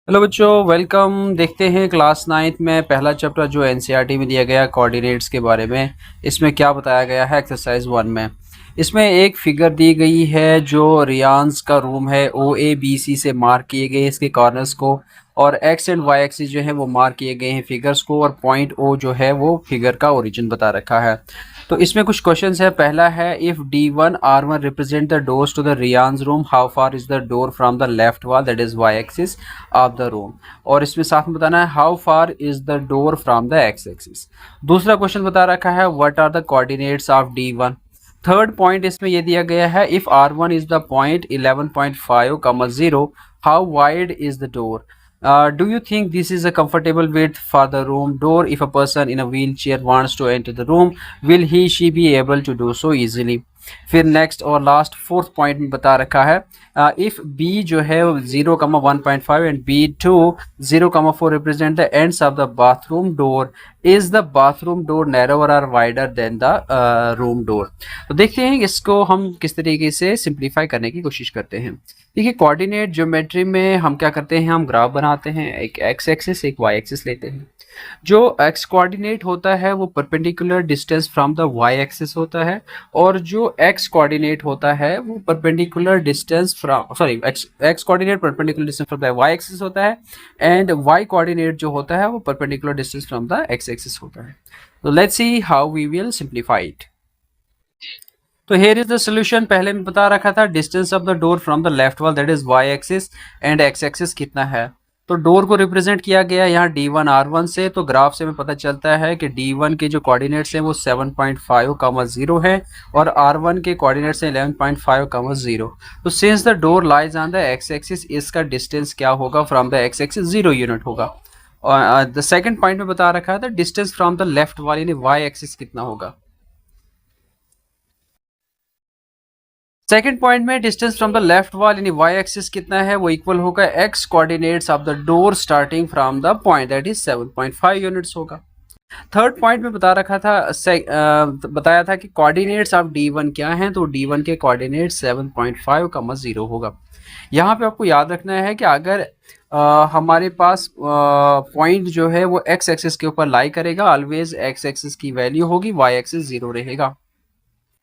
Hello बच्चों, welcome. देखते हैं क्लास नाइन्थ में पहला चैप्टर जो एनसीईआरटी में दिया गया कोऑर्डिनेट्स के बारे में। इसमें क्या बताया गया है एक्सरसाइज 1 में। इसमें एक फिगर दी गई है जो रियांस का रूम है, ओ ए बी सी से मार्क किए गए इसके कॉर्नर्स को, और एक्स एंड वाई एक्सिस जो है वो मार्क किए गए हैं फिगर्स को, और पॉइंट ओ जो है वो फिगर का ओरिजिन बता रखा है। तो इसमें कुछ क्वेश्चंस है। पहला है, if D1 R1 represent the doors to the Riyan's room, how far is the door from the left wall that is Y axis of the room. और इसमें साथ में बताना है how far is the door from the x axis. दूसरा question बता रखा है, what are the coordinates of D1। Third point इसमें ये दिया गया है, if R1 is the point 11.5, 0, how wide is the door. Do you think this is a comfortable width for the room door? If a person in a wheelchair wants to enter the room, will he/she be able to do so easily? फिर next और last fourth point में बता रखा है, if B जो है 0,1.5 and B2 0,4 represent the ends of the bathroom door, is the bathroom door narrower और wider than the room door. तो देखते हैं इसको हम किस तरीके से सिंप्लीफाई करने की कोशिश करते हैं। देखिए, कोऑर्डिनेट ज्योमेट्री में हम क्या करते हैं, हम ग्राफ बनाते हैं, एक एक्स एक्सिस एक वाई एक्सिस लेते हैं। जो एक्स कोऑर्डिनेट होता है वो perpendicular distance from the y axis होता है, और जो एक्स कोऑर्डिनेट होता है वो perpendicular distance from x coordinate perpendicular distance from the y axis होता है, एंड वाई कोऑर्डिनेट जो होता है वो perpendicular distance from the x axis होता है। तो let's see how we will simplify it. तो हेयर इज द सोल्यूशन। पहले में बता रखा था distance of the door from the left wall that is Y axis, and x axis कितना है। तो डोर को रिप्रेजेंट किया गया यहाँ D1 R1 से। तो ग्राफ से हमें पता चलता है कि D1 के जो कोऑर्डिनेट्स हैं वो 7.5, 0 है, और R1 के कोऑर्डिनेट्स हैं 11.5, 0। तो since the door lies on the x axis, इसका डिस्टेंस क्या होगा from the x axis, 0 unit होगा। और द सेकंड पॉइंट में बता रखा था distance from the left wall यानी वाई एक्सिस कितना होगा। सेकेंड पॉइंट में distance from the left wall यानी वाई एक्सिस कितना है, वो इक्वल होगा x coordinates of the door starting from the point that is 7.5 units होगा। थर्ड पॉइंट में बता रखा था बताया था कि कोऑर्डिनेट्स ऑफ D1 क्या हैं, तो D1 के कोऑर्डिनेट 7.5, 0 होगा। यहाँ पे आपको याद रखना है कि अगर हमारे पास पॉइंट जो है वो एक्स एक्सिस के ऊपर लाई करेगा, ऑलवेज एक्स एक्सिस की वैल्यू होगी, वाई एक्सिस 0 रहेगा।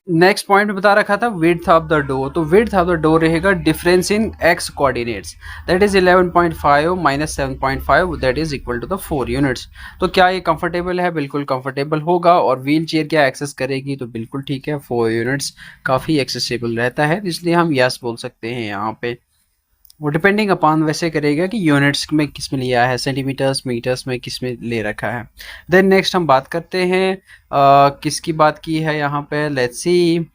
नेक्स्ट पॉइंट में बता रखा था विड्थ ऑफ द डोर। तो विड्थ ऑफ द डोर रहेगा difference in x coordinates that is 11.5 minus 7.5 that is equal to the 4 units. तो क्या ये कंफर्टेबल है? बिल्कुल कंफर्टेबल होगा। और व्हील चेयर क्या एक्सेस करेगी? तो बिल्कुल ठीक है, 4 यूनिट्स काफ़ी एक्सेसिबल रहता है, इसलिए हम यस बोल सकते हैं यहाँ पे। वो डिपेंडिंग अपॉन वैसे करेगा कि यूनिट्स में किस में लिया है, सेंटीमीटर्स मीटर्स में किस में ले रखा है। देन नेक्स्ट हम बात करते हैं किसकी बात की है यहाँ पे, लेट्स सी।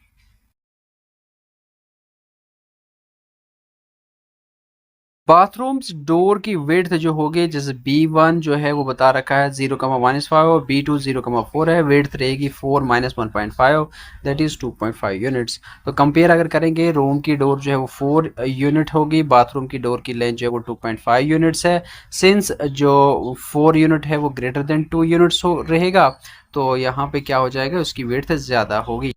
बाथरूम्स डोर की विड्थ जो होगी, जैसे B1 जो है वो बता रखा है 0,-5 और B2 0,4 है, विड्थ रहेगी 4 माइनस 1.5 दैट इज 2.5 यूनिट्स। तो कंपेयर अगर करेंगे, रूम की डोर जो है वो 4 यूनिट होगी, बाथरूम की डोर की लेंथ जो है वो 2.5 यूनिट्स है। सिंस जो 4 यूनिट है वो ग्रेटर देन 2 यूनिट्स हो रहेगा, तो यहाँ पे क्या हो जाएगा, उसकी विड्थ ज़्यादा होगी।